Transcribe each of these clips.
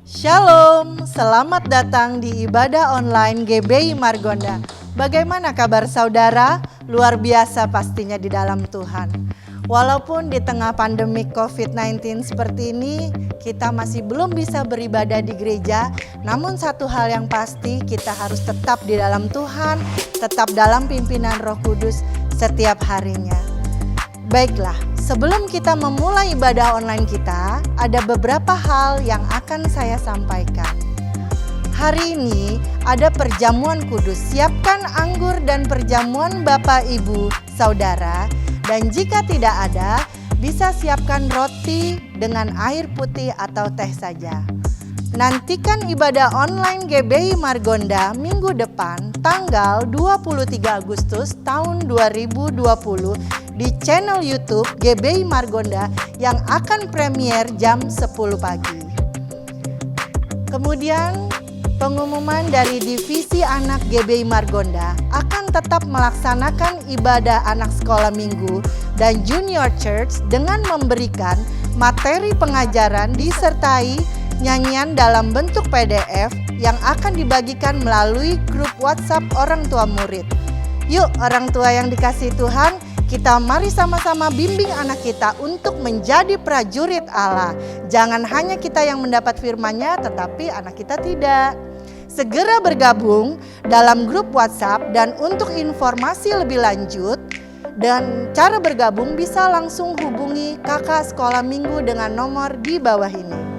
Shalom, selamat datang di ibadah online GBI Margonda. Bagaimana kabar saudara? Luar biasa pastinya di dalam Tuhan. Walaupun di tengah pandemi COVID-19 seperti ini, kita masih belum bisa beribadah di gereja. Namun satu hal yang pasti, kita harus tetap di dalam Tuhan, tetap dalam pimpinan Roh Kudus setiap harinya. Baiklah, sebelum kita memulai ibadah online kita, ada beberapa hal yang akan saya sampaikan. Hari ini ada perjamuan kudus, siapkan anggur dan perjamuan Bapak Ibu Saudara. Dan jika tidak ada, bisa siapkan roti dengan air putih atau teh saja. Nantikan ibadah online GBI Margonda minggu depan tanggal 23 Agustus tahun 2020 di channel YouTube GBI Margonda yang akan premier jam 10 pagi. Kemudian pengumuman dari Divisi Anak GBI Margonda akan tetap melaksanakan ibadah anak sekolah minggu dan junior church dengan memberikan materi pengajaran disertai nyanyian dalam bentuk PDF yang akan dibagikan melalui grup WhatsApp orang tua murid. Yuk orang tua yang dikasihi Tuhan, kita mari sama-sama bimbing anak kita untuk menjadi prajurit Allah. Jangan hanya kita yang mendapat firman-Nya, tetapi anak kita tidak. Segera bergabung dalam grup WhatsApp, dan untuk informasi lebih lanjut dan cara bergabung bisa langsung hubungi kakak sekolah minggu dengan nomor di bawah ini.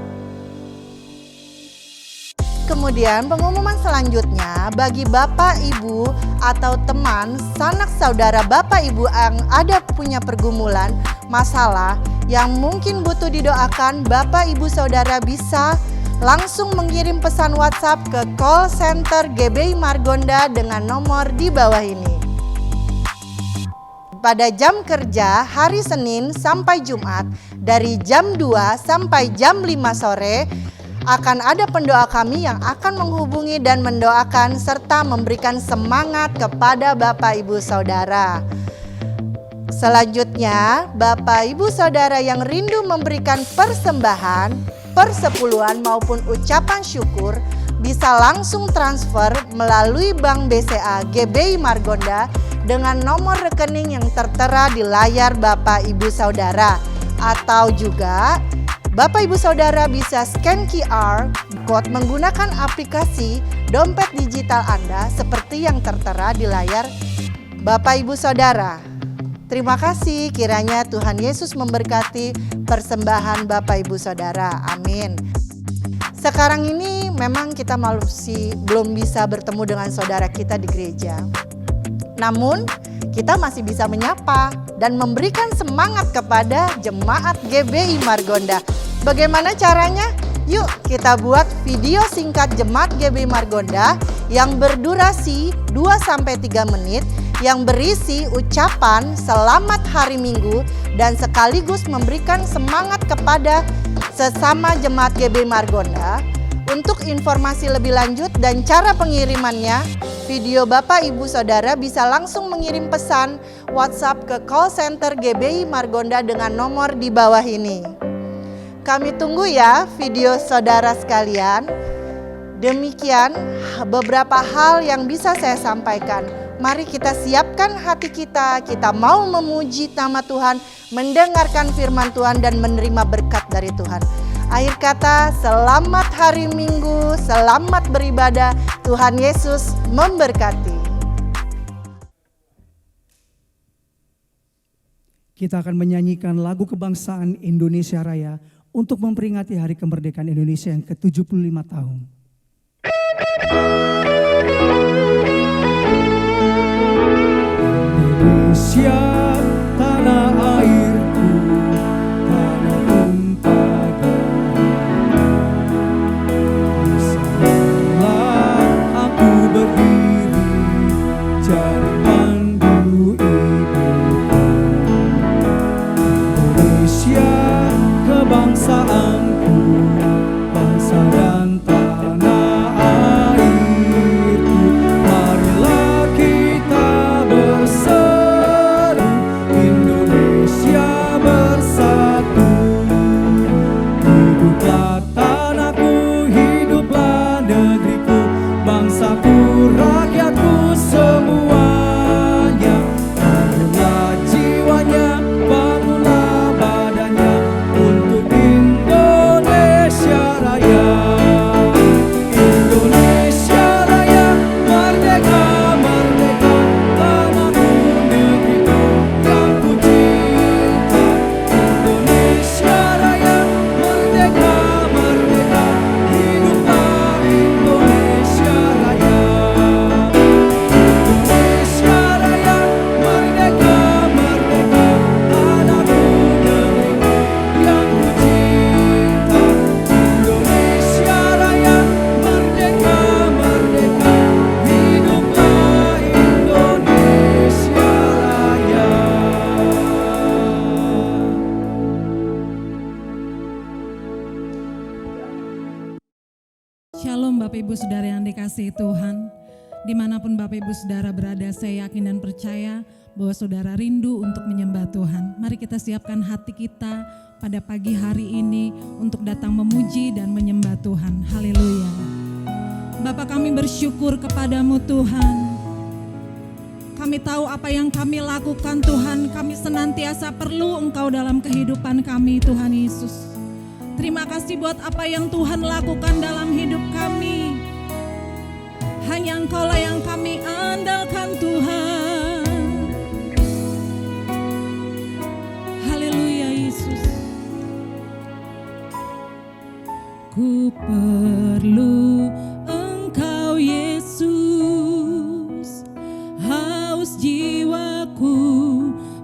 Kemudian pengumuman selanjutnya bagi Bapak Ibu atau teman, sanak saudara Bapak Ibu yang ada punya pergumulan, masalah yang mungkin butuh didoakan, Bapak Ibu Saudara bisa langsung mengirim pesan WhatsApp ke call center GBI Margonda dengan nomor di bawah ini. Pada jam kerja hari Senin sampai Jumat dari jam 2 sampai jam 5 sore akan ada pendoa kami yang akan menghubungi dan mendoakan serta memberikan semangat kepada Bapak Ibu Saudara. Selanjutnya, Bapak Ibu Saudara yang rindu memberikan persembahan, persepuluhan maupun ucapan syukur bisa langsung transfer melalui Bank BCA GBI Margonda dengan nomor rekening yang tertera di layar Bapak Ibu Saudara, atau juga Bapak Ibu Saudara bisa scan QR code menggunakan aplikasi dompet digital Anda seperti yang tertera di layar Bapak Ibu Saudara. Terima kasih, kiranya Tuhan Yesus memberkati persembahan Bapak Ibu Saudara. Amin. Sekarang ini memang kita masih belum bisa bertemu dengan saudara kita di gereja. Namun kita masih bisa menyapa dan memberikan semangat kepada jemaat GBI Margonda. Bagaimana caranya? Yuk kita buat video singkat jemaat GBI Margonda yang berdurasi 2-3 menit yang berisi ucapan selamat hari Minggu dan sekaligus memberikan semangat kepada sesama jemaat GBI Margonda. Untuk informasi lebih lanjut dan cara pengirimannya, video Bapak Ibu Saudara bisa langsung mengirim pesan WhatsApp ke call center GBI Margonda dengan nomor di bawah ini. Kami tunggu ya video saudara sekalian. Demikian beberapa hal yang bisa saya sampaikan. Mari kita siapkan hati kita, kita mau memuji nama Tuhan, mendengarkan firman Tuhan dan menerima berkat dari Tuhan. Akhir kata, selamat hari Minggu, selamat beribadah, Tuhan Yesus memberkati. Kita akan menyanyikan lagu kebangsaan Indonesia Raya untuk memperingati Hari Kemerdekaan Indonesia yang ke-75 tahun. Indonesia tanah airku, tanah tumpah darah. Di sanalah aku berdiri, jadi pandu ibuku. Indonesia kebangsaanku, bangsa dan tanah airku. Marilah kita bersatu Shalom Bapak Ibu Saudara yang dikasihi Tuhan. Dimanapun Bapak Ibu Saudara berada, saya yakin dan percaya bahwa saudara rindu untuk menyembah Tuhan. Mari kita siapkan hati kita pada pagi hari ini untuk datang memuji dan menyembah Tuhan. Haleluya. Bapa, kami bersyukur kepadamu Tuhan. Kami tahu apa yang kami lakukan Tuhan, kami senantiasa perlu Engkau dalam kehidupan kami Tuhan Yesus. Terima kasih buat apa yang Tuhan lakukan dalam hidup kami. Hanya Engkaulah yang kami andalkan Tuhan. Haleluya Yesus. Ku perlu Engkau Yesus, haus jiwaku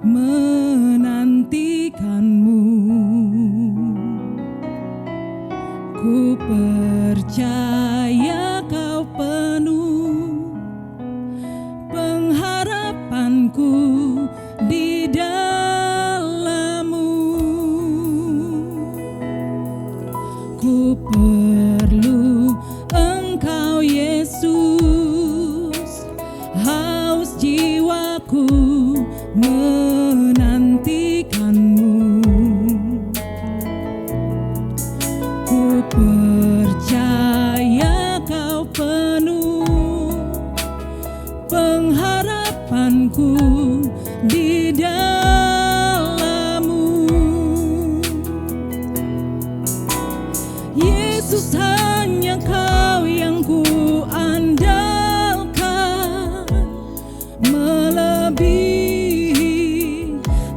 menantikanmu. Ku percaya Kau penuh pengharapanku di dalam-Mu. Ku perlu Engkau Yesus, haus jiwaku menantikanmu. Ku percaya Kau penuh pengharapanku di dalam-Mu. Yesus, hanya Kau yang ku andalkan, melebihi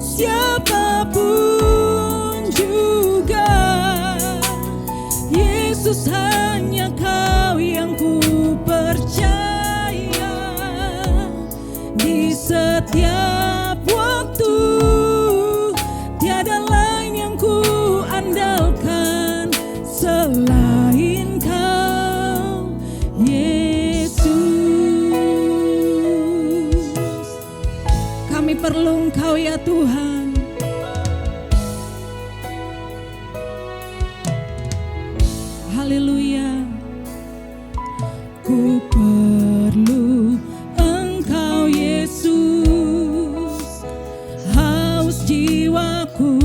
siapapun juga. Yesus, hanya Kau yang ku percaya di setiap waktu. Tiada lain yang ku andalkan selain Kau, Yesus. Kami perlu Engkau ya Tuhan. Haleluya. Ku perlu Engkau Yesus, haus jiwaku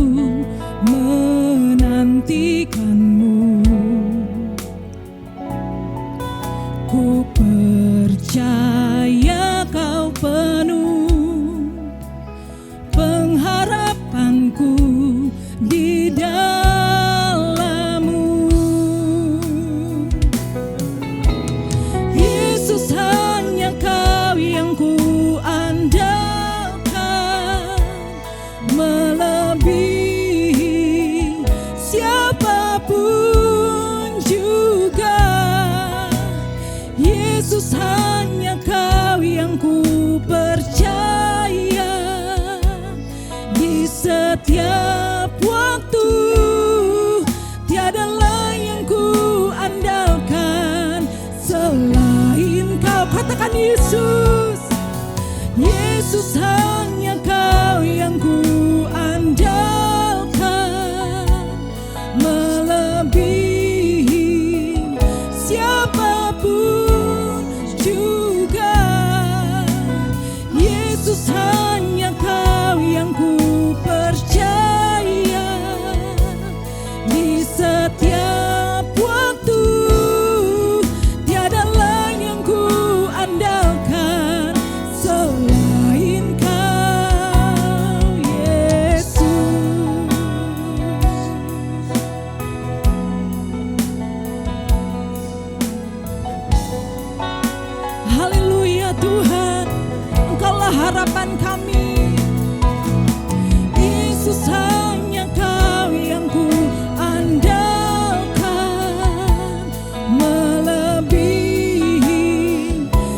menantikanmu. Ku percaya Kau penuh pengharapanku di dalam-Mu. Yesus, hanya Kau yang ku andalkan, melebihi siapapun juga. Yesus, hanya Kau yang ku percaya di setiap waktu. Tiada lain yang ku andalkan selain Kau. Katakan Yesus. Yesus, hanya Kau yang ku andalkan, melebihi siapapun juga. Yesus, hanya Kau yang ku percaya di setiap waktu. Tiada lain yang ku andalkan selain Kau, Yesus. Haleluya Tuhan, Engkaulah harapan kami. Yesus, hanya Kau yang ku andalkan, melebihi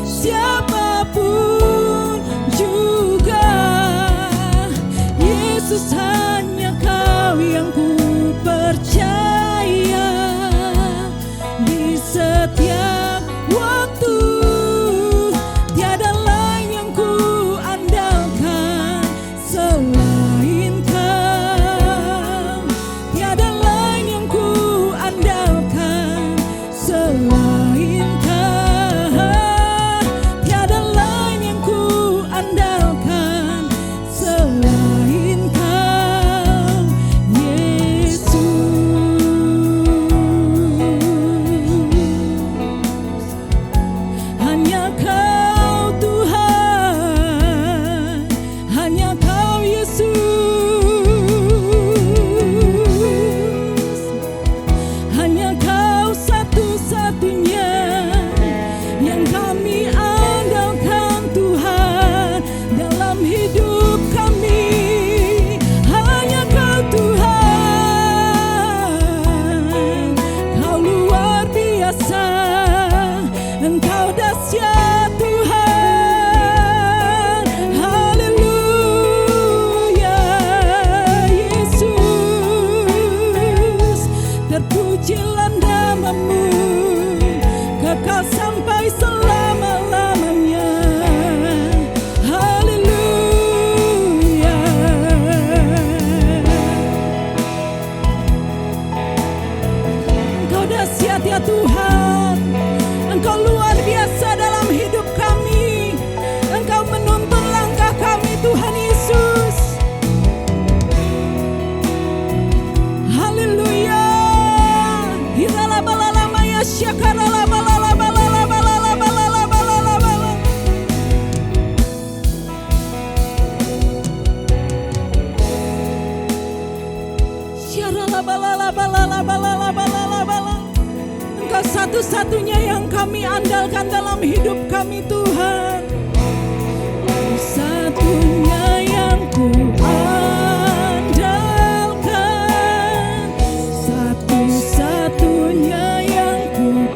siapapun juga. Yesus, hanya Kau yang ku percaya di setiap waktu. Tiada lain yang ku andalkan kuasa, Engkau dahsyat Tuhan. Haleluya Yesus, terpujilah namamu, kekal sampai selama-lamanya. Haleluya. Engkau dahsyat ya Tuhan, Engkau luar biasa dalam hidup kami. Engkau menuntun langkah kami Tuhan Yesus. Haleluya. Hiralabalamaya syakaralabalalabalalabalalabalalabalalabalala. Syaralabalalabalalabalalabalala. Engkau satu-satunya yang kami andalkan dalam hidup kami Tuhan. Satunya yang ku andalkan, satu-satunya yang ku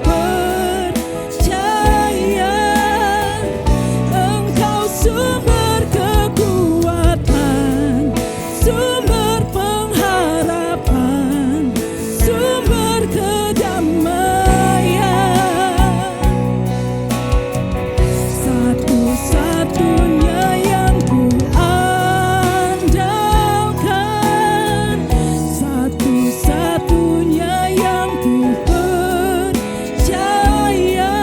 percaya. Engkau sumber kekuatan, sumber pengharapan, sumber kedamaian. Satu-satunya yang ku andalkan, satu-satunya yang ku percaya.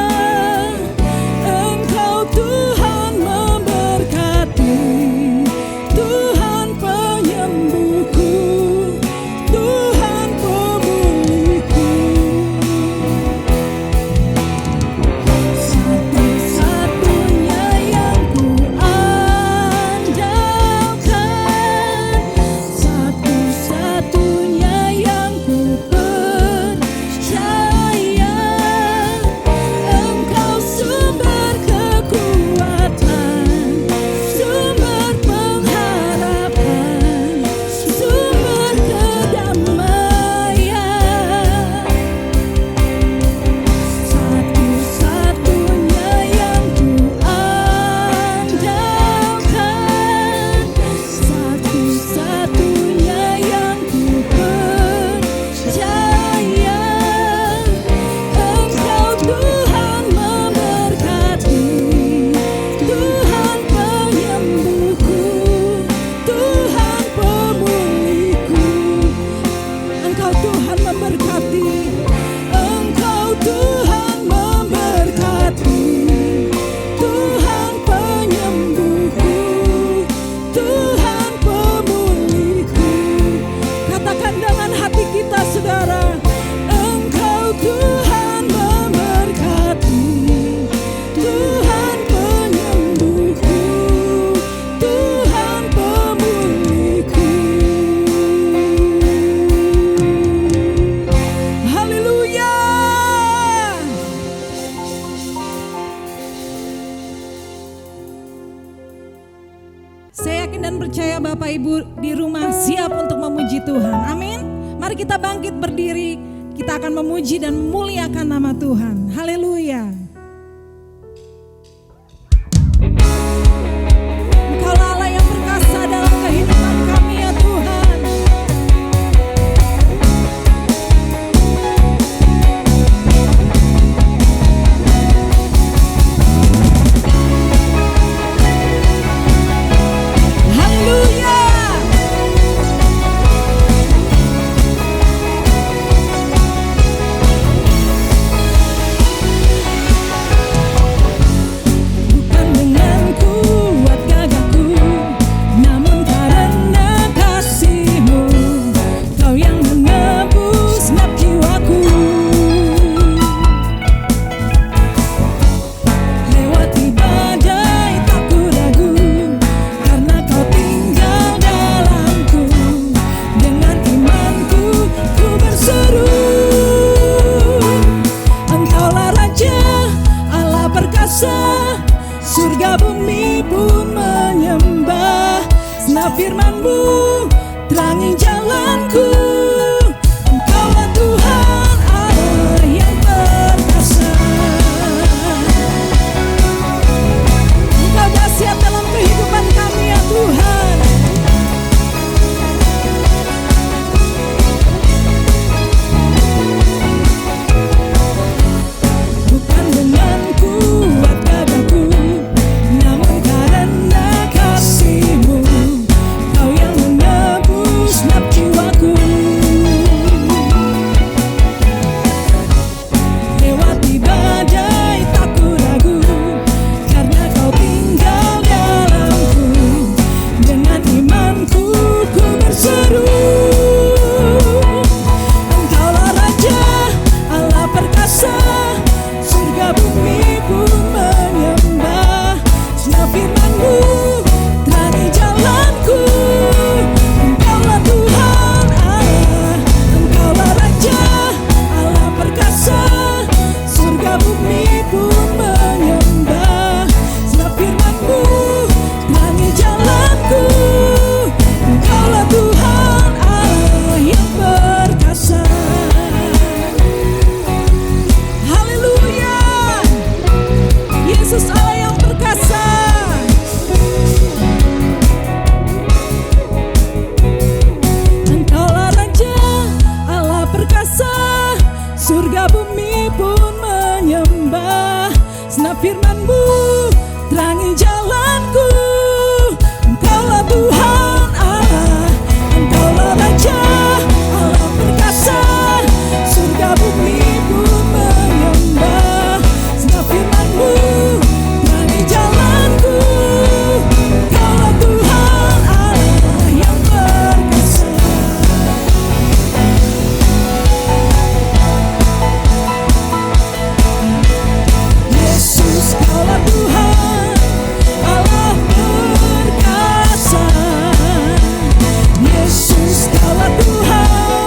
Engkau Tuhan memberkati, Tuhan penyembuhku, Tuhan pemulihku. Satu-satunya yang ku andalkan, satu-satunya yang ku percaya. Engkau sumber kekuatan, sumber pengharapan, sumber kedamaian. Satu-satunya yang ku andalkan, satu-satunya yang ku percaya. Engkau Tuhan memberkati, Tuhan penyembuhku, Tuhan pemulihku. Engkau Tuhan memberkati, Engkau Tuhan memberkati, Tuhan penyembuhku, Tuhan pemulihku. Katakan dengan hati kita saudara, Engkau Tuhan memberkati, Tuhan penyembuhku, Tuhan pemulihku. Haleluya. Saya yakin dan percaya Bapak Ibu di rumah siap untuk memuji Tuhan. Amin. Mari kita bangkit berdiri. Kita akan memuji dan memuliakan nama Tuhan. Haleluya. Engkaulah Allah yang perkasa dalam kehidupan kami ya Tuhan. Haleluya. surga bumi pun menyembah. Senap firman-Mu terangi jalanku. Engkaulah Tuhan Allah yang perkasa. surga bumi pun menyembah. Senap firman-Mu terangi jalanku. Engkaulah Tuhan Allah, Engkaulah Raja, Allah perkasa. Surga bumi pun menyembah. Senap firman-Mu terangi jalanku. Engkaulah Tuhan Allah yang perkasa. Yesus, Kaulah Tuhan Allah perkasa. Yesus, Kaulah Tuhan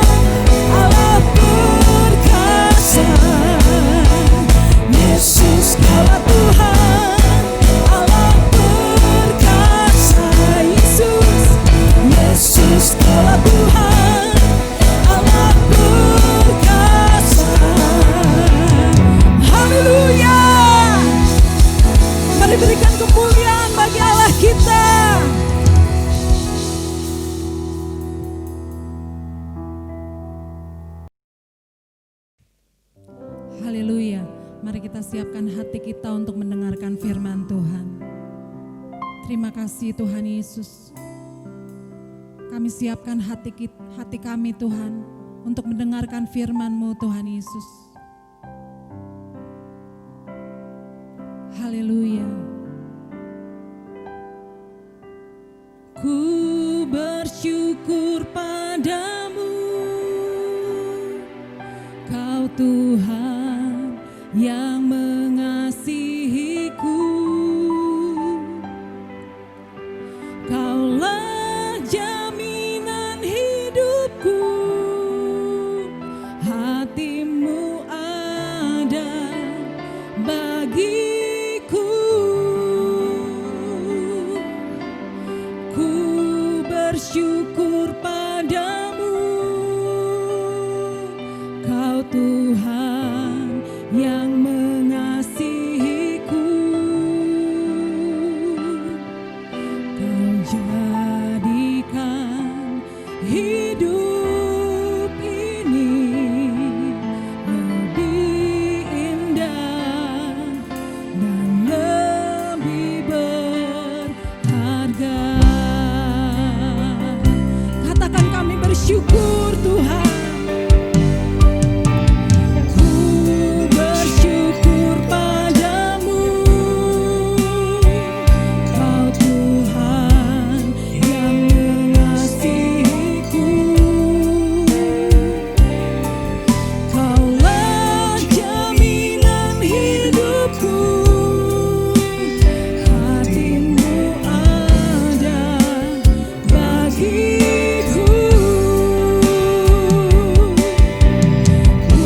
Allah perkasa. Yesus, Kaulah Tuhan Allah perkasa. Yesus, Yesus, Kaulah Tuhan Allah perkasa. Haleluya. Mari berikan kemuliaan bagi Allah kita. Haleluya. Mari kita siapkan hati kita untuk mendengarkan firman Tuhan. Terima kasih Tuhan Yesus. Kami siapkan hati kami Tuhan untuk mendengarkan firman-Mu Tuhan Yesus. Haleluya. Ku bersyukur padamu, Kau Tuhan yang mengasihiku. Kaulah jaminan hidupku, hati-Mu ada bagiku. Ku bersyukur padamu, Kau Tuhan yang mengasihiku. Kau jadikan hidup ini lebih indah dan lebih berharga. Katakan, kami bersyukur Tuhan. Ku bersyukur padamu, Kau Tuhan yang mengasihiku. Kaulah jaminan hidupku, hati-Mu ada bagiku. Ku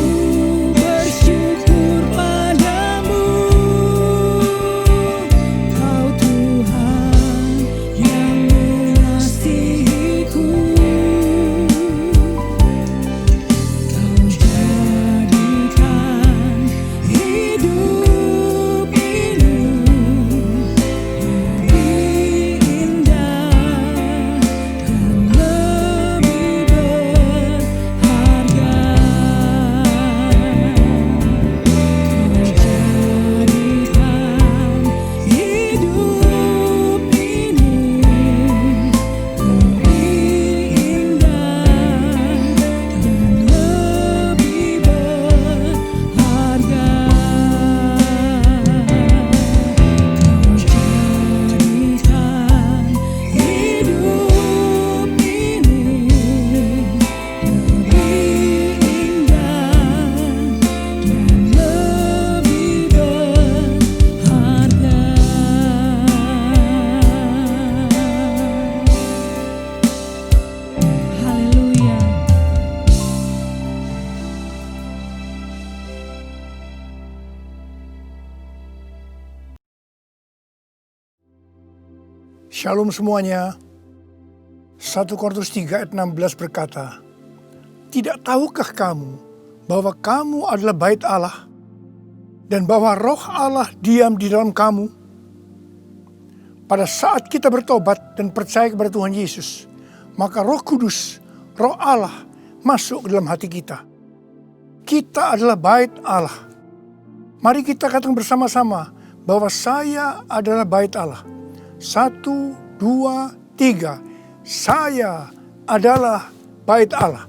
bersyukur padamu, Kau Tuhan yang mengasihiku. Kau jadikan hidup ini lebih indah dan lebih berharga. Kau jadikan hidup ini lebih indah dan lebih berharga. Kau jadikan hidup ini lebih indah dan lebih berharga. Haleluya. Shalom semuanya. 1 Korintus 3 ayat 16 berkata, tidak tahukah kamu bahwa kamu adalah bait Allah dan bahwa roh Allah diam di dalam kamu? Pada saat kita bertobat dan percaya kepada Tuhan Yesus, maka Roh Kudus, Roh Allah masuk ke dalam hati kita. Kita adalah bait Allah. Mari kita katakan bersama-sama bahwa saya adalah bait Allah. 1, 2, 3. Saya adalah bait Allah.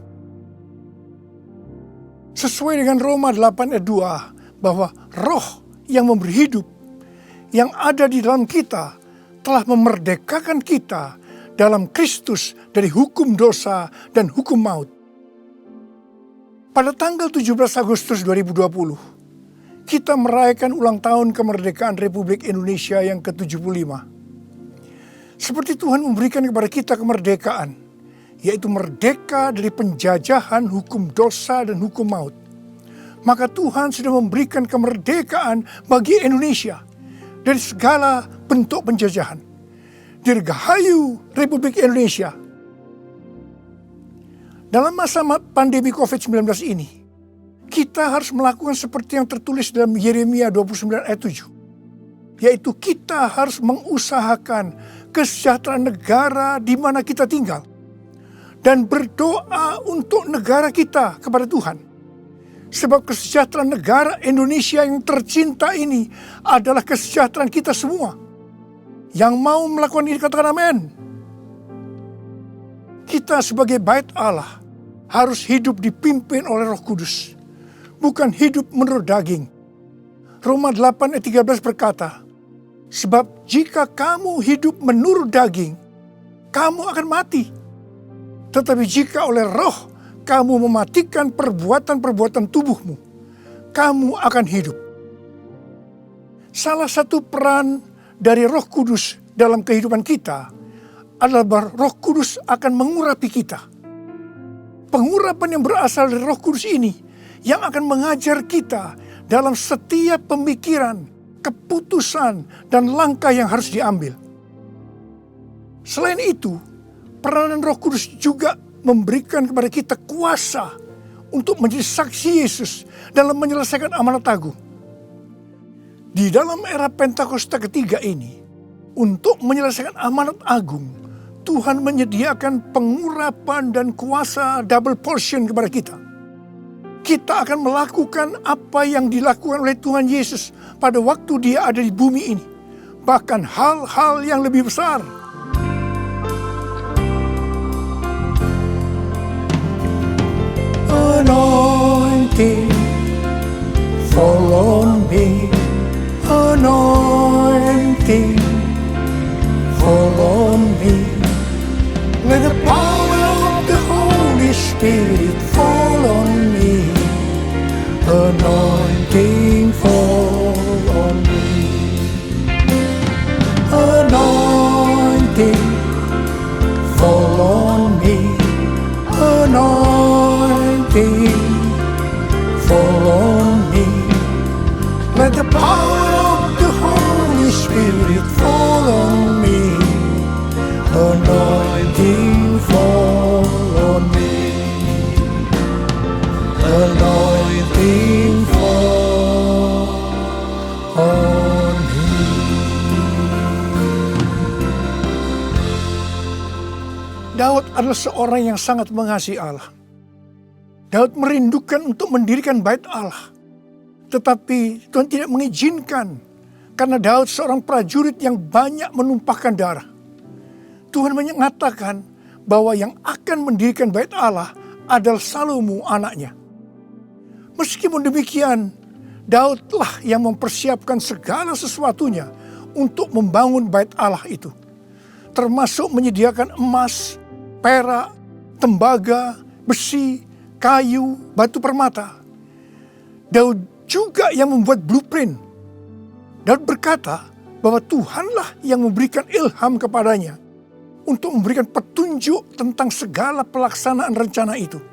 Sesuai dengan Roma 8 ayat 2, bahwa roh yang memberi hidup, yang ada di dalam kita, telah memerdekakan kita dalam Kristus dari hukum dosa dan hukum maut. Pada tanggal 17 Agustus 2020, kita merayakan ulang tahun kemerdekaan Republik Indonesia yang ke-75. Seperti Tuhan memberikan kepada kita kemerdekaan, yaitu merdeka dari penjajahan hukum dosa dan hukum maut. Maka Tuhan sudah memberikan kemerdekaan bagi Indonesia dari segala bentuk penjajahan. Dirgahayu Republik Indonesia. Dalam masa pandemi COVID-19 ini, kita harus melakukan seperti yang tertulis dalam Yeremia 29 ayat 7. Yaitu kita harus mengusahakan kesejahteraan negara di mana kita tinggal. Dan berdoa untuk negara kita kepada Tuhan. Sebab kesejahteraan negara Indonesia yang tercinta ini adalah kesejahteraan kita semua. Yang mau melakukan ini katakan amin. Kita sebagai bait Allah harus hidup dipimpin oleh Roh Kudus, bukan hidup menurut daging. Roma 8 ayat 13 berkata, sebab jika kamu hidup menurut daging, kamu akan mati. Tetapi jika oleh Roh kamu mematikan perbuatan-perbuatan tubuhmu, kamu akan hidup. Salah satu peran dari Roh Kudus dalam kehidupan kita adalah bahwa Roh Kudus akan mengurapi kita. Pengurapan yang berasal dari Roh Kudus ini yang akan mengajar kita dalam setiap pemikiran, keputusan, dan langkah yang harus diambil. Selain itu, peranan Roh Kudus juga memberikan kepada kita kuasa untuk menjadi saksi Yesus dalam menyelesaikan amanat agung. Di dalam era Pentakosta ketiga ini, untuk menyelesaikan amanat agung, Tuhan menyediakan pengurapan dan kuasa double portion kepada kita. Kita akan melakukan apa yang dilakukan oleh Tuhan Yesus pada waktu Dia ada di bumi ini. Bahkan hal-hal yang lebih besar. Anointing fall on me. Anointing fall on me. Let the power of the Holy Spirit fall on me. Anointing fall on me. Anointing fall on me. Anointing fall on me. Let the power of the Holy Spirit fall on me. Anointing fall on me. Anointing fall on me. Daud adalah seorang yang sangat mengasihi Allah. Daud merindukan untuk mendirikan bait Allah. Tetapi Tuhan tidak mengizinkan karena Daud seorang prajurit yang banyak menumpahkan darah. Tuhan mengatakan bahwa yang akan mendirikan bait Allah adalah Salomo anaknya. Meskipun demikian, Daudlah yang mempersiapkan segala sesuatunya untuk membangun bait Allah itu. Termasuk menyediakan emas, perak, tembaga, besi, kayu, batu permata. Daud juga yang membuat blueprint. Daud berkata bahwa Tuhanlah yang memberikan ilham kepadanya untuk memberikan petunjuk tentang segala pelaksanaan rencana itu.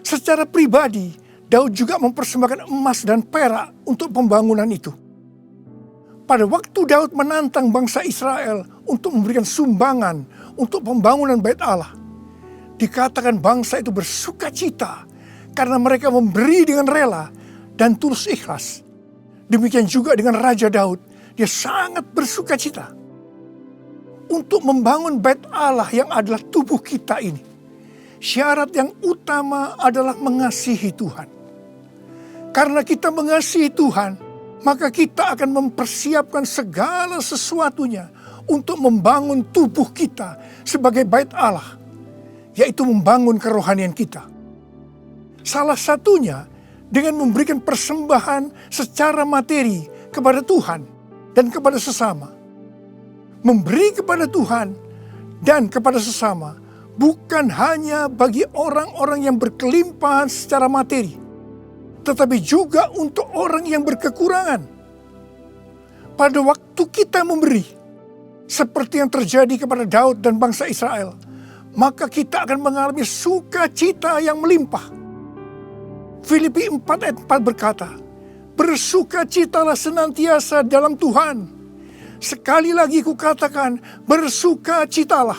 Secara pribadi, Daud juga mempersembahkan emas dan perak untuk pembangunan itu. Pada waktu Daud menantang bangsa Israel untuk memberikan sumbangan untuk pembangunan bait Allah, dikatakan bangsa itu bersuka cita karena mereka memberi dengan rela dan tulus ikhlas. Demikian juga dengan Raja Daud, dia sangat bersuka cita untuk membangun bait Allah yang adalah tubuh kita ini. Syarat yang utama adalah mengasihi Tuhan. Karena kita mengasihi Tuhan, maka kita akan mempersiapkan segala sesuatunya untuk membangun tubuh kita sebagai bait Allah, yaitu membangun kerohanian kita. Salah satunya dengan memberikan persembahan secara materi kepada Tuhan dan kepada sesama. Memberi kepada Tuhan dan kepada sesama bukan hanya bagi orang-orang yang berkelimpahan secara materi, tetapi juga untuk orang yang berkekurangan. Pada waktu kita memberi, seperti yang terjadi kepada Daud dan bangsa Israel, maka kita akan mengalami sukacita yang melimpah. Filipi 4 ayat 4 berkata, bersukacitalah senantiasa dalam Tuhan. Sekali lagi kukatakan, bersukacitalah.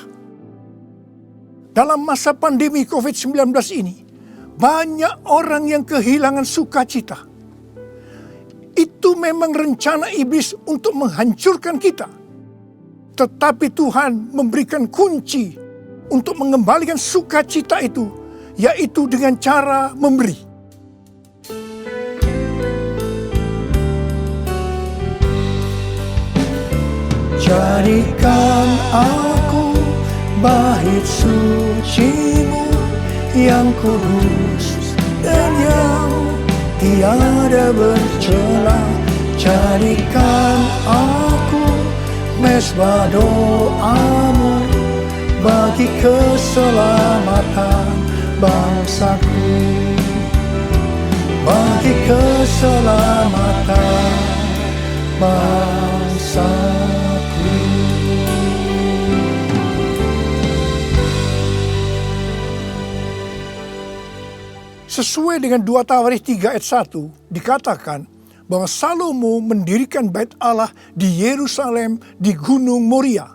Dalam masa pandemi COVID-19 ini, banyak orang yang kehilangan sukacita. Itu memang rencana iblis untuk menghancurkan kita. Tetapi Tuhan memberikan kunci untuk mengembalikan sukacita itu, yaitu dengan cara memberi. Jadikan aku bait suci-Mu yang kudus dan yang tiada bercela. Jadikan aku mezbah doa-Mu bagi keselamatan bangsaku, bagi keselamatan bangsaku. Sesuai dengan 2 Tawarikh 3 ayat 1 dikatakan bahwa Salomo mendirikan bait Allah di Yerusalem di Gunung Moria,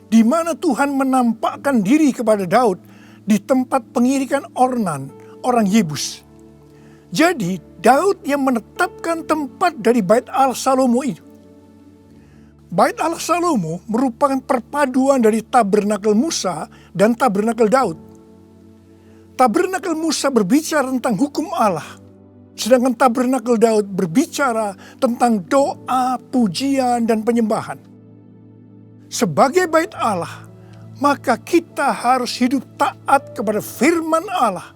di mana Tuhan menampakkan diri kepada Daud di tempat pengirikan Ornan, orang Yebus. Jadi Daud yang menetapkan tempat dari bait Allah Salomo itu. Bait Allah Salomo merupakan perpaduan dari tabernakel Musa dan tabernakel Daud. Tabernakel Musa berbicara tentang hukum Allah, sedangkan tabernakel Daud berbicara tentang doa, pujian, dan penyembahan. Sebagai bait Allah, maka kita harus hidup taat kepada firman Allah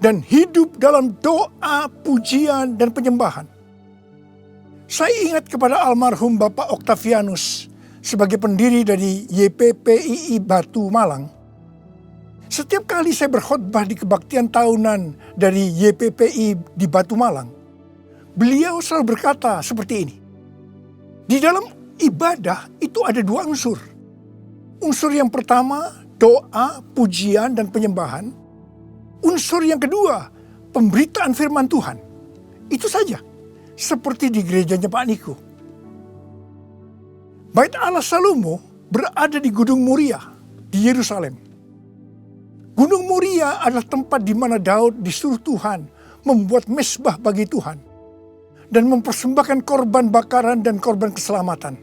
dan hidup dalam doa, pujian, dan penyembahan. Saya ingat kepada almarhum Bapak Octavianus sebagai pendiri dari YPPII Batu Malang. Setiap kali saya berkhotbah di kebaktian tahunan dari YPPI di Batu Malang, beliau selalu berkata seperti ini. Di dalam ibadah itu ada 2 unsur. Unsur yang pertama, doa, pujian, dan penyembahan. Unsur yang kedua, pemberitaan firman Tuhan. Itu saja, seperti di gerejanya Pak Niko. Bait Allah Salomo berada di Gunung Moria di Yerusalem. Gunung Moria adalah tempat di mana Daud disuruh Tuhan membuat mezbah bagi Tuhan dan mempersembahkan korban bakaran dan korban keselamatan.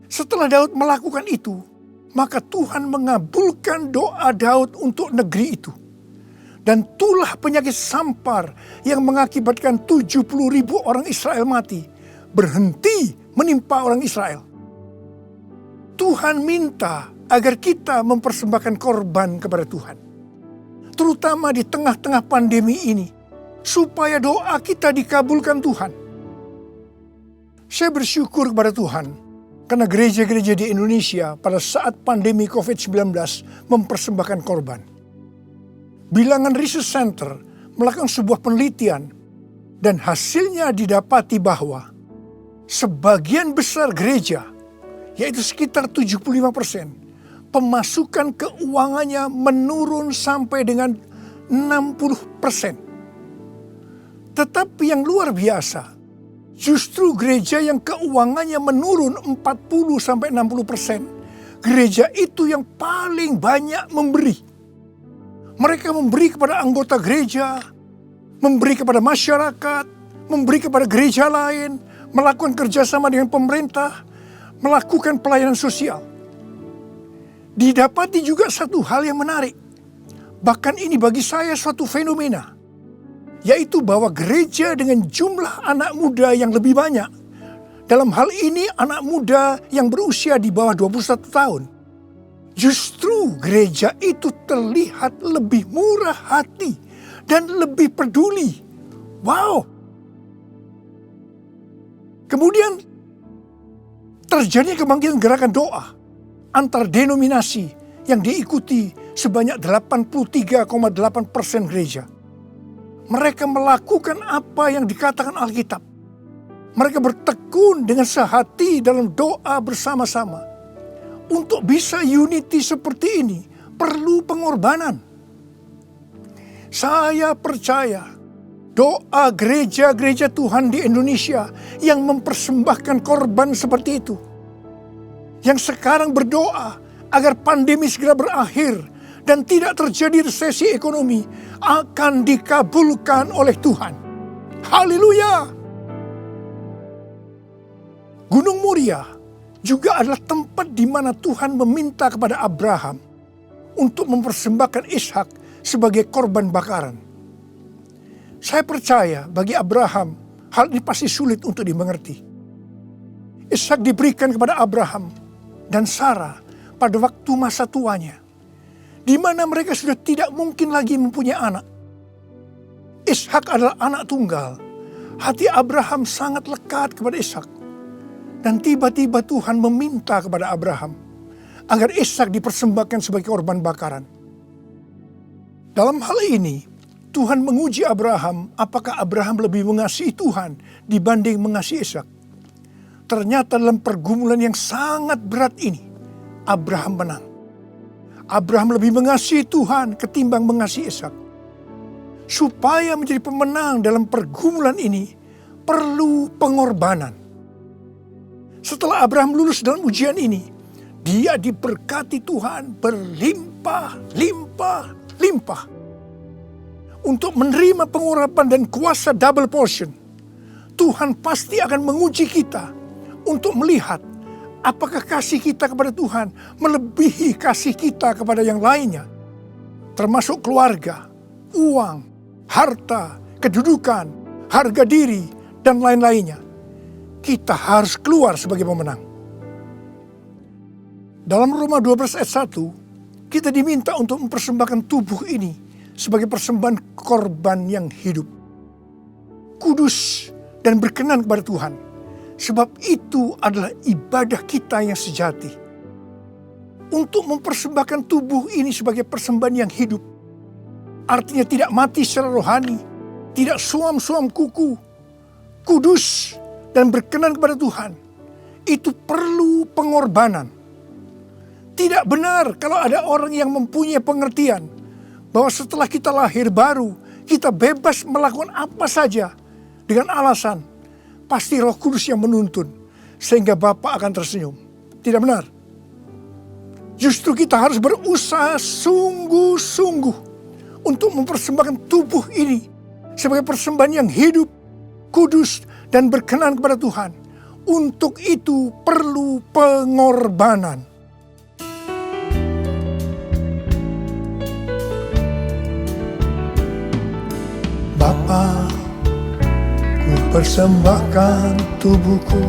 Setelah Daud melakukan itu, maka Tuhan mengabulkan doa Daud untuk negeri itu. Dan tulah penyakit sampar yang mengakibatkan 70.000 orang Israel mati berhenti menimpa orang Israel. Tuhan minta agar kita mempersembahkan korban kepada Tuhan. Terutama di tengah-tengah pandemi ini, supaya doa kita dikabulkan Tuhan. Saya bersyukur kepada Tuhan, karena gereja-gereja di Indonesia pada saat pandemi COVID-19 mempersembahkan korban. Bilangan Research Center melakukan sebuah penelitian, dan hasilnya didapati bahwa sebagian besar gereja, yaitu sekitar 75%, pemasukan keuangannya menurun sampai dengan 60%. Tetapi yang luar biasa, justru gereja yang keuangannya menurun 40-60%, gereja itu yang paling banyak memberi. Mereka memberi kepada anggota gereja, memberi kepada masyarakat, memberi kepada gereja lain, melakukan kerjasama dengan pemerintah, melakukan pelayanan sosial. Didapati juga satu hal yang menarik. Bahkan ini bagi saya suatu fenomena. yaitu bahwa gereja dengan jumlah anak muda yang lebih banyak, dalam hal ini anak muda yang berusia di bawah 21 tahun, justru gereja itu terlihat lebih murah hati dan lebih peduli. Wow! Kemudian terjadi kebangkitan gerakan doa antar denominasi yang diikuti sebanyak 83,8% gereja. Mereka melakukan apa yang dikatakan Alkitab. Mereka bertekun dengan sehati dalam doa bersama-sama. Untuk bisa unity seperti ini perlu pengorbanan. Saya percaya doa gereja-gereja Tuhan di Indonesia yang mempersembahkan korban seperti itu, yang sekarang berdoa agar pandemi segera berakhir dan tidak terjadi resesi ekonomi, akan dikabulkan oleh Tuhan. Haleluya! Gunung Moria juga adalah tempat di mana Tuhan meminta kepada Abraham untuk mempersembahkan Ishak sebagai korban bakaran. Saya percaya bagi Abraham hal ini pasti sulit untuk dimengerti. Ishak diberikan kepada Abraham dan Sarah pada waktu masa tuanya, di mana mereka sudah tidak mungkin lagi mempunyai anak. Ishak adalah anak tunggal. Hati Abraham sangat lekat kepada Ishak. Dan tiba-tiba Tuhan meminta kepada Abraham agar Ishak dipersembahkan sebagai korban bakaran. Dalam hal ini, Tuhan menguji Abraham apakah Abraham lebih mengasihi Tuhan dibanding mengasihi Ishak. Ternyata dalam pergumulan yang sangat berat ini, Abraham menang. Abraham lebih mengasihi Tuhan ketimbang mengasihi Ishak. Supaya menjadi pemenang dalam pergumulan ini, perlu pengorbanan. Setelah Abraham lulus dalam ujian ini, dia diberkati Tuhan berlimpah-limpah. Untuk menerima pengurapan dan kuasa double portion, Tuhan pasti akan menguji kita untuk melihat apakah kasih kita kepada Tuhan melebihi kasih kita kepada yang lainnya, termasuk keluarga, uang, harta, kedudukan, harga diri, dan lain-lainnya. Kita harus keluar sebagai pemenang. Dalam Roma 12 ayat 1, kita diminta untuk mempersembahkan tubuh ini sebagai persembahan korban yang hidup, kudus dan berkenan kepada Tuhan. Sebab itu adalah ibadah kita yang sejati. Untuk mempersembahkan tubuh ini sebagai persembahan yang hidup, artinya tidak mati secara rohani, tidak suam-suam kuku, kudus dan berkenan kepada Tuhan. Itu perlu pengorbanan. Tidak benar kalau ada orang yang mempunyai pengertian bahwa setelah kita lahir baru, kita bebas melakukan apa saja dengan alasan pasti Roh Kudus yang menuntun sehingga Bapa akan tersenyum. Tidak benar. Justru kita harus berusaha sungguh-sungguh untuk mempersembahkan tubuh ini sebagai persembahan yang hidup, kudus, dan berkenan kepada Tuhan. Untuk itu perlu pengorbanan. Bapa, ku persembahkan tubuhku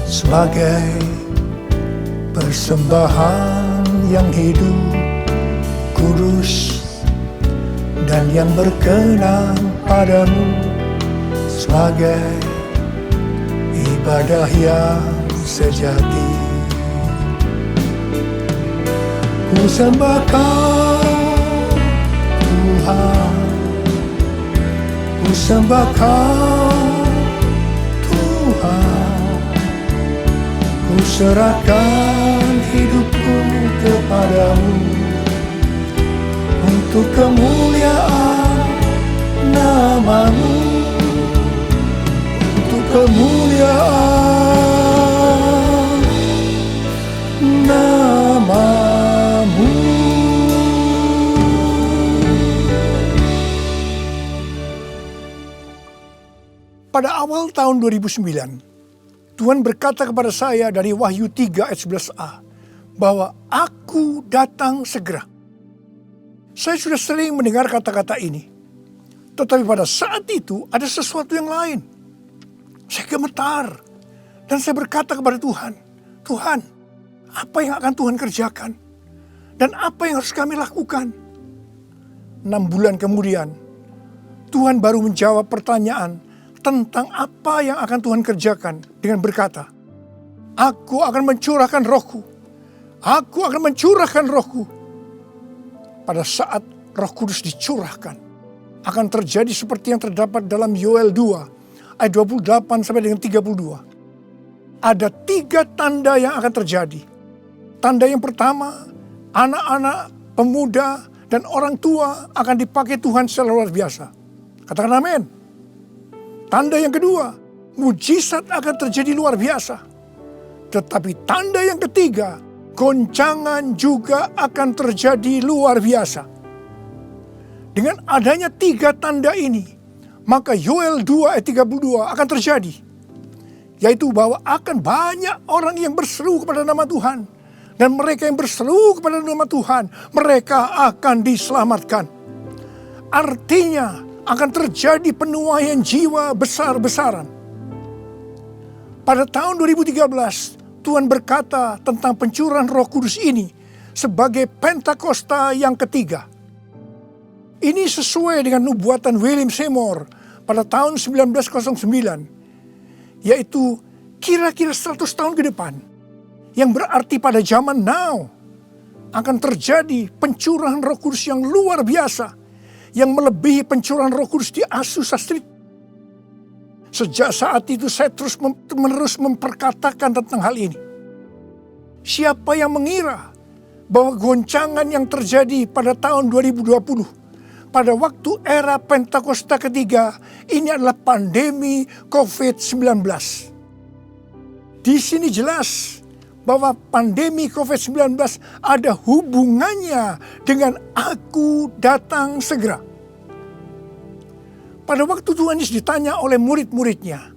sebagai persembahan yang hidup, kudus, dan yang berkenan padamu, sebagai ibadah yang sejati. Ku sembahkan Tuhan, ku sembahkan Tuhan, ku serahkan hidupku kepadamu untuk kemuliaan nama-Mu, untuk kemuliaan nama-Mu. Pada awal tahun 2009, Tuhan berkata kepada saya dari Wahyu 3 ayat 11a, bahwa Aku datang segera. Saya sudah sering mendengar kata-kata ini. Tetapi pada saat itu ada sesuatu yang lain. Saya gemetar. Dan saya berkata kepada Tuhan, Tuhan, apa yang akan Tuhan kerjakan? Dan apa yang harus kami lakukan? 6 bulan kemudian, Tuhan baru menjawab pertanyaan tentang apa yang akan Tuhan kerjakan dengan berkata, Aku akan mencurahkan rohku. Aku akan mencurahkan rohku. Pada saat Roh Kudus dicurahkan, akan terjadi seperti yang terdapat dalam Yoel 2 ayat 28 sampai dengan 32. Ada 3 tanda yang akan terjadi. Tanda yang pertama, anak-anak, pemuda, dan orang tua akan dipakai Tuhan secara luar biasa. Katakan amin. Tanda yang kedua, mujizat akan terjadi luar biasa. Tetapi tanda yang ketiga, goncangan juga akan terjadi luar biasa. Dengan adanya 3 tanda ini, maka Yoel 2 ayat 32 akan terjadi. Yaitu bahwa akan banyak orang yang berseru kepada nama Tuhan. Dan mereka yang berseru kepada nama Tuhan, mereka akan diselamatkan. Artinya akan terjadi penuaian jiwa besar-besaran. Pada tahun 2013, Tuhan berkata tentang pencurahan Roh Kudus ini sebagai Pentakosta yang ketiga. Ini sesuai dengan nubuatan William Seymour pada tahun 1909, yaitu kira-kira 100 tahun ke depan, yang berarti pada zaman now akan terjadi pencurahan Roh Kudus yang luar biasa, yang melebihi pencurahan Roh Kudus di Azusa Street. Sejak saat itu saya terus-menerus memperkatakan tentang hal ini. Siapa yang mengira bahwa goncangan yang terjadi pada tahun 2020, pada waktu era Pentakosta ketiga, ini adalah pandemi COVID-19. Di sini jelas bahwa pandemi COVID-19 ada hubungannya dengan aku datang segera. Pada waktu Tuhan Yesus ditanya oleh murid-muridnya,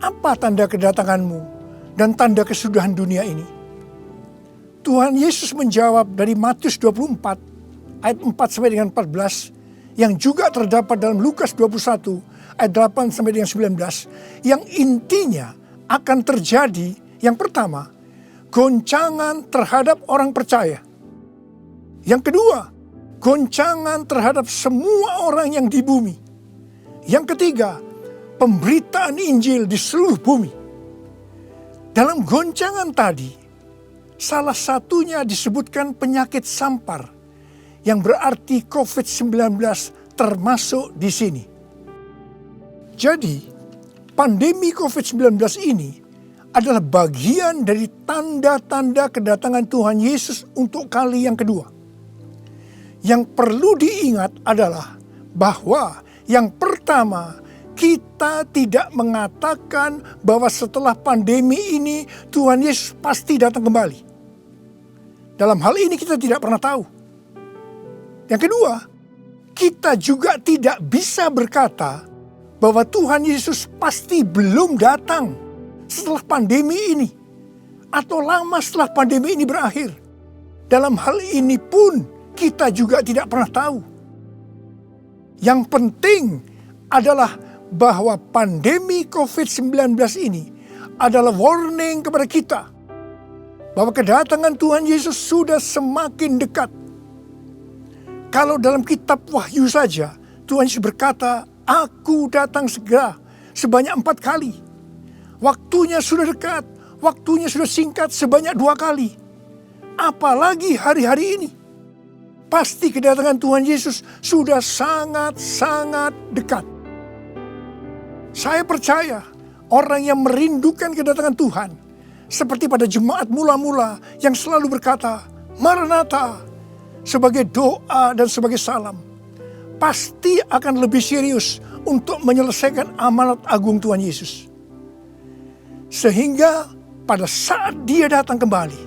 apa tanda kedatanganmu dan tanda kesudahan dunia ini? Tuhan Yesus menjawab dari Matius 24 ayat 4 sampai dengan 14, yang juga terdapat dalam Lukas 21 ayat 8 sampai dengan 19, yang intinya akan terjadi yang pertama, goncangan terhadap orang percaya. Yang kedua, goncangan terhadap semua orang yang di bumi. Yang ketiga, pemberitaan Injil di seluruh bumi. Dalam goncangan tadi, salah satunya disebutkan penyakit sampar, yang berarti COVID-19 termasuk di sini. Jadi, pandemi COVID-19 ini adalah bagian dari tanda-tanda kedatangan Tuhan Yesus untuk kali yang kedua. Yang perlu diingat adalah bahwa yang pertama, kita tidak mengatakan bahwa setelah pandemi ini Tuhan Yesus pasti datang kembali. Dalam hal ini kita tidak pernah tahu. Yang kedua, kita juga tidak bisa berkata bahwa Tuhan Yesus pasti belum datang setelah pandemi ini, atau lama setelah pandemi ini berakhir. Dalam hal ini pun kita juga tidak pernah tahu. Yang penting adalah bahwa pandemi COVID-19 ini adalah warning kepada kita bahwa kedatangan Tuhan Yesus sudah semakin dekat. Kalau dalam kitab Wahyu saja, Tuhan Yesus berkata, Aku datang segera, sebanyak 4 kali. Waktunya sudah dekat, waktunya sudah singkat sebanyak 2 kali. Apalagi hari-hari ini. Pasti kedatangan Tuhan Yesus sudah sangat-sangat dekat. Saya percaya orang yang merindukan kedatangan Tuhan, seperti pada jemaat mula-mula yang selalu berkata, Maranatha, sebagai doa dan sebagai salam, pasti akan lebih serius untuk menyelesaikan amanat agung Tuhan Yesus. Sehingga pada saat Dia datang kembali,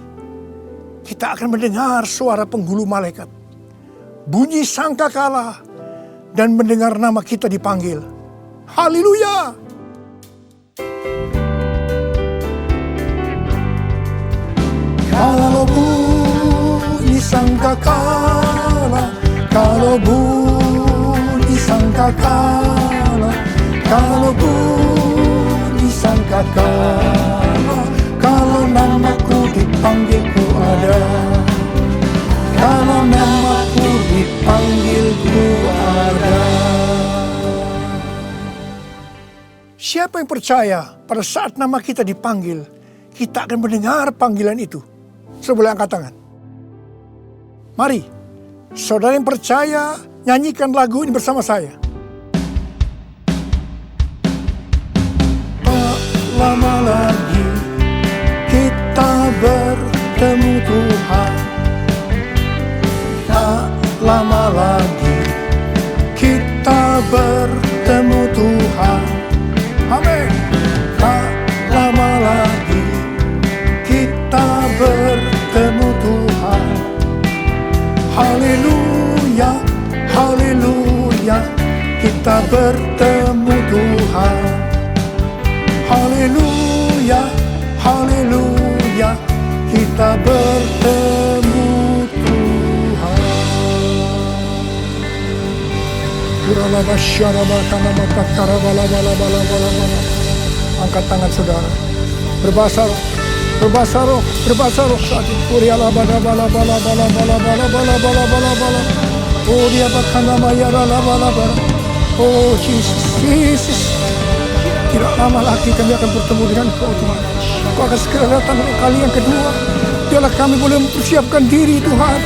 kita akan mendengar suara penghulu malaikat, bunyi sangkakala, dan mendengar nama kita dipanggil. Haleluya! Kalau bunyi sangkakala, kalau bunyi sangkakala, kalah, kalaupun disangka kalah, kalau namaku dipanggil ku ada, kalau namaku dipanggil ku ada. Siapa yang percaya pada saat nama kita dipanggil, kita akan mendengar panggilan itu? Sebelah angkat tangan. Mari, saudara yang percaya, nyanyikan lagu ini bersama saya. Tak lama lagi kita bertemu Tuhan. Tak lama lagi kita bertemu Tuhan. Amin. Tak lama lagi kita bertemu Tuhan. Haleluya, haleluya, kita bertemu Tuhan. Haleluya, haleluya, kita bertemu Tuhan. Angkat tangan saudara. Berbahasa roh, berbahasa roh, berbahasa roh saat itu. Oh dia bahkan nama ya oh Jesus, Jesus. Tidak lama lagi kami akan bertemu dengan Kau Tuhan. Kau akan segera datang kali yang kedua. Biarlah kami boleh mempersiapkan diri Tuhan.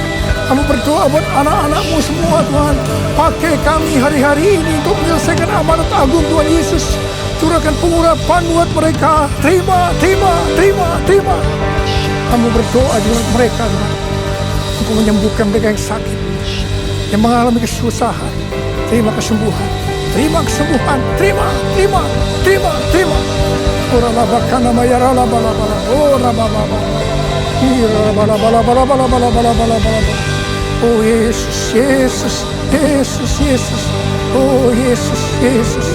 Kami berdoa buat anak-anak-Mu semua Tuhan. Pakai kami hari-hari ini untuk menyelesaikan amanat agung Tuhan Yesus. Curahkan pengurapan buat mereka. Terima, terima, terima, terima. Kami berdoa dengan mereka Tuhan. Untuk menyembuhkan mereka yang sakit, yang mengalami kesusahan. Terima kesembuhan. Terima kesembuhan. Terima, terima, terima, terima. Oh rababaka nama ya rababala. Oh rabababa. Oh Yesus, Yesus, Yesus, Yesus. Oh Yesus, Yesus,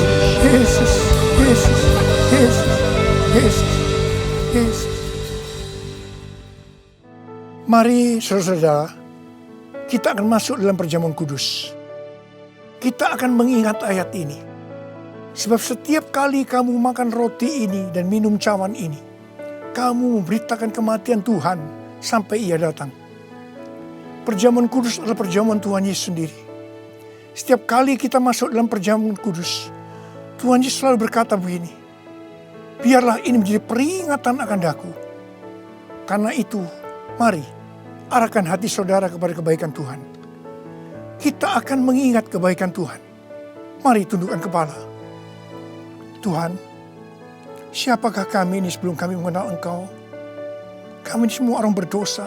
Yesus, Yesus, Yesus, Yesus, Yesus. Mari saudara-saudara, kita akan masuk dalam perjamuan kudus. Kita akan mengingat ayat ini. Sebab setiap kali kamu makan roti ini dan minum cawan ini, kamu memberitakan kematian Tuhan sampai Ia datang. Perjamuan kudus adalah perjamuan Tuhan Yesus sendiri. Setiap kali kita masuk dalam perjamuan kudus, Tuhan Yesus selalu berkata begini, biarlah ini menjadi peringatan akan daku. Karena itu, mari arahkan hati saudara kepada kebaikan Tuhan. Kita akan mengingat kebaikan Tuhan. Mari tundukkan kepala. Tuhan, siapakah kami ini sebelum kami mengenal Engkau? Kami ini semua orang berdosa.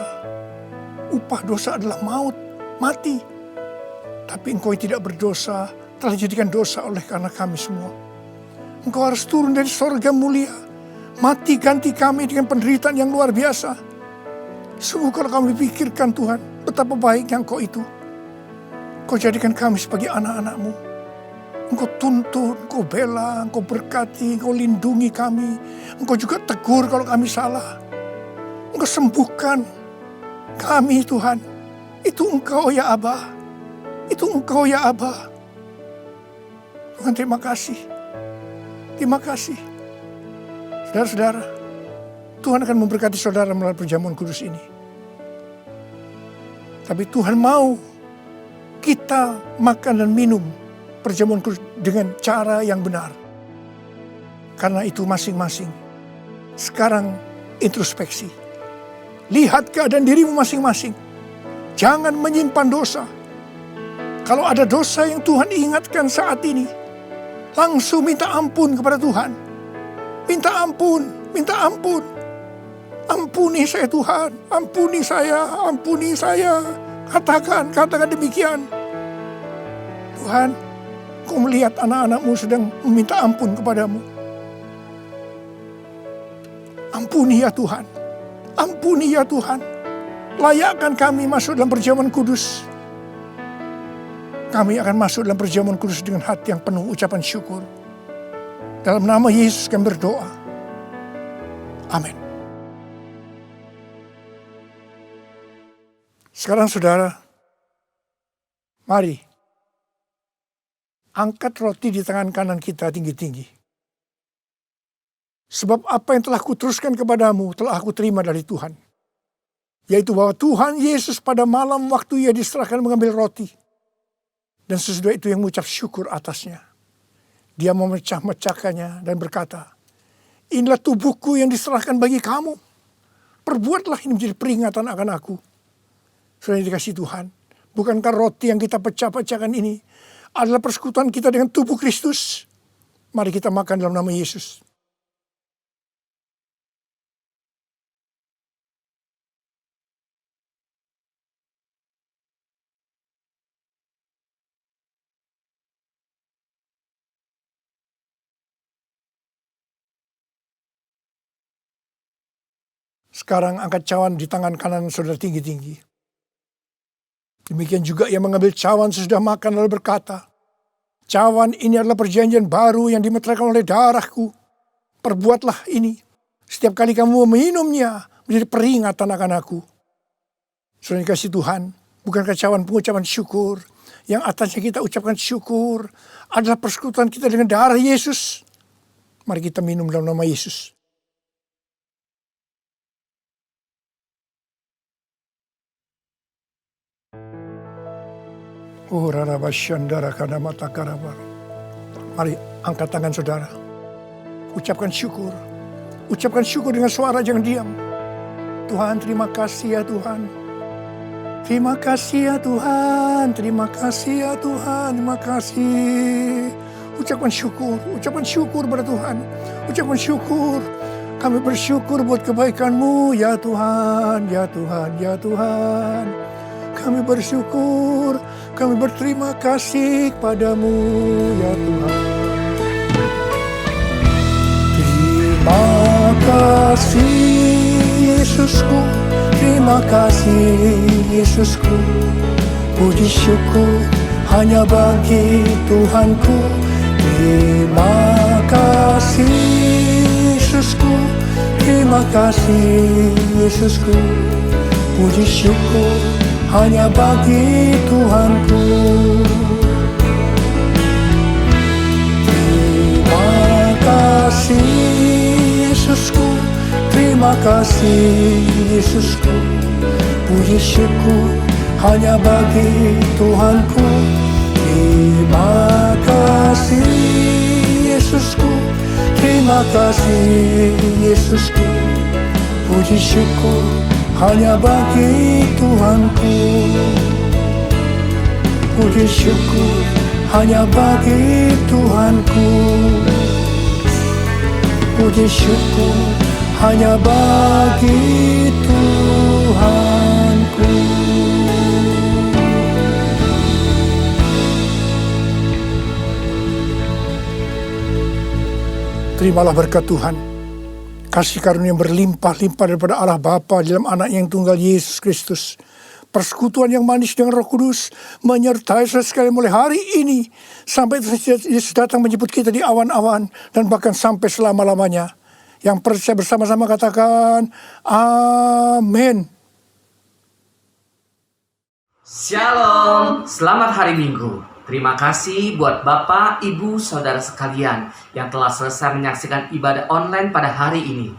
Upah dosa adalah maut, mati. Tapi Engkau yang tidak berdosa telah dijadikan dosa oleh karena kami semua. Engkau harus turun dari sorga mulia, mati ganti kami dengan penderitaan yang luar biasa. Sungguh kalau kami pikirkan Tuhan, betapa baiknya Engkau itu. Engkau jadikan kami sebagai anak-anak-Mu. Engkau tuntun, Engkau bela, Engkau berkati, Engkau lindungi kami. Engkau juga tegur kalau kami salah. Engkau sembuhkan kami Tuhan. Itu Engkau ya Aba. Itu Engkau ya Aba. Tuhan terima kasih. Terima kasih. Saudara-saudara, Tuhan akan memberkati saudara melalui perjamuan kudus ini. Tapi Tuhan mau kita makan dan minum perjamuan kudus dengan cara yang benar. Karena itu masing-masing. Sekarang introspeksi. Lihat keadaan dirimu masing-masing. Jangan menyimpan dosa. Kalau ada dosa yang Tuhan ingatkan saat ini, langsung minta ampun kepada Tuhan. Minta ampun, minta ampun. Ampuni saya Tuhan, ampuni saya, ampuni saya. Katakan demikian. Tuhan, Kau melihat anak-anak-Mu sedang meminta ampun kepadamu. Ampuni ya Tuhan. Ampuni ya Tuhan. Layakkan kami masuk dalam perjamuan kudus. Kami akan masuk dalam perjamuan kudus dengan hati yang penuh ucapan syukur. Dalam nama Yesus kami berdoa. Amin. Sekarang saudara, mari angkat roti di tangan kanan kita tinggi-tinggi. Sebab apa yang telah kuteruskan kepadamu telah aku terima dari Tuhan. Yaitu bahwa Tuhan Yesus pada malam waktu ia diserahkan mengambil roti. Dan sesudah itu yang mengucap syukur atasnya. Dia memecah-mecahkannya dan berkata, inilah tubuhku yang diserahkan bagi kamu. Perbuatlah ini menjadi peringatan akan aku. Saudara yang dikasihi Tuhan, bukankah roti yang kita pecah-pecahkan ini adalah persekutuan kita dengan tubuh Kristus? Mari kita makan dalam nama Yesus. Sekarang angkat cawan di tangan kanan saudara tinggi-tinggi. Demikian juga ia mengambil cawan sesudah makan lalu berkata, cawan ini adalah perjanjian baru yang dimeteraikan oleh darahku. Perbuatlah ini. Setiap kali kamu meminumnya menjadi peringatan akan aku. Saudara yang dikasihi Tuhan, bukankah cawan pengucapan syukur yang atasnya kita ucapkan syukur adalah persekutuan kita dengan darah Yesus? Mari kita minum dalam nama Yesus. Oh, rarabashandara kadamata karabar. Mari angkat tangan saudara. Ucapkan syukur. Ucapkan syukur dengan suara, jangan diam. Tuhan, terima kasih ya Tuhan. Terima kasih ya Tuhan. Terima kasih ya Tuhan. Terima kasih. Ucapkan syukur pada Tuhan. Ucapkan syukur. Kami bersyukur buat kebaikan-Mu ya Tuhan, ya Tuhan, ya Tuhan. Kami bersyukur, kami berterima kasih kepadamu ya Tuhan. Terima kasih Yesusku, terima kasih Yesusku. Puji syukur hanya bagi Tuhanku. Terima kasih Yesusku, terima kasih Yesusku. Puji syukur hanya bagi Tuhanku. Terima kasih Yesusku, terima kasih Yesusku. Puji syukur hanya bagi Tuhanku. Terima kasih Yesusku, terima kasih Yesusku. Puji syukur hanya bagi Tuhanku. Puji syukur hanya bagi Tuhanku. Puji syukur hanya bagi Tuhanku. Terimalah berkat Tuhan. Kasih karunia yang berlimpah-limpah daripada Allah Bapa dalam anak yang tunggal Yesus Kristus. Persekutuan yang manis dengan Roh Kudus menyertai saudara sekalian mulai hari ini sampai Yesus datang menjemput kita di awan-awan dan bahkan sampai selama-lamanya. Yang percaya bersama-sama katakan amin. Shalom, selamat hari Minggu. Terima kasih buat Bapak, Ibu, Saudara sekalian yang telah selesai menyaksikan ibadah online pada hari ini.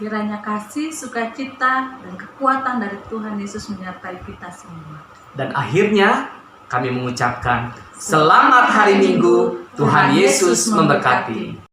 Kiranya kasih, sukacita, dan kekuatan dari Tuhan Yesus menyertai kita semua. Dan akhirnya kami mengucapkan selamat hari Minggu, Tuhan Yesus memberkati.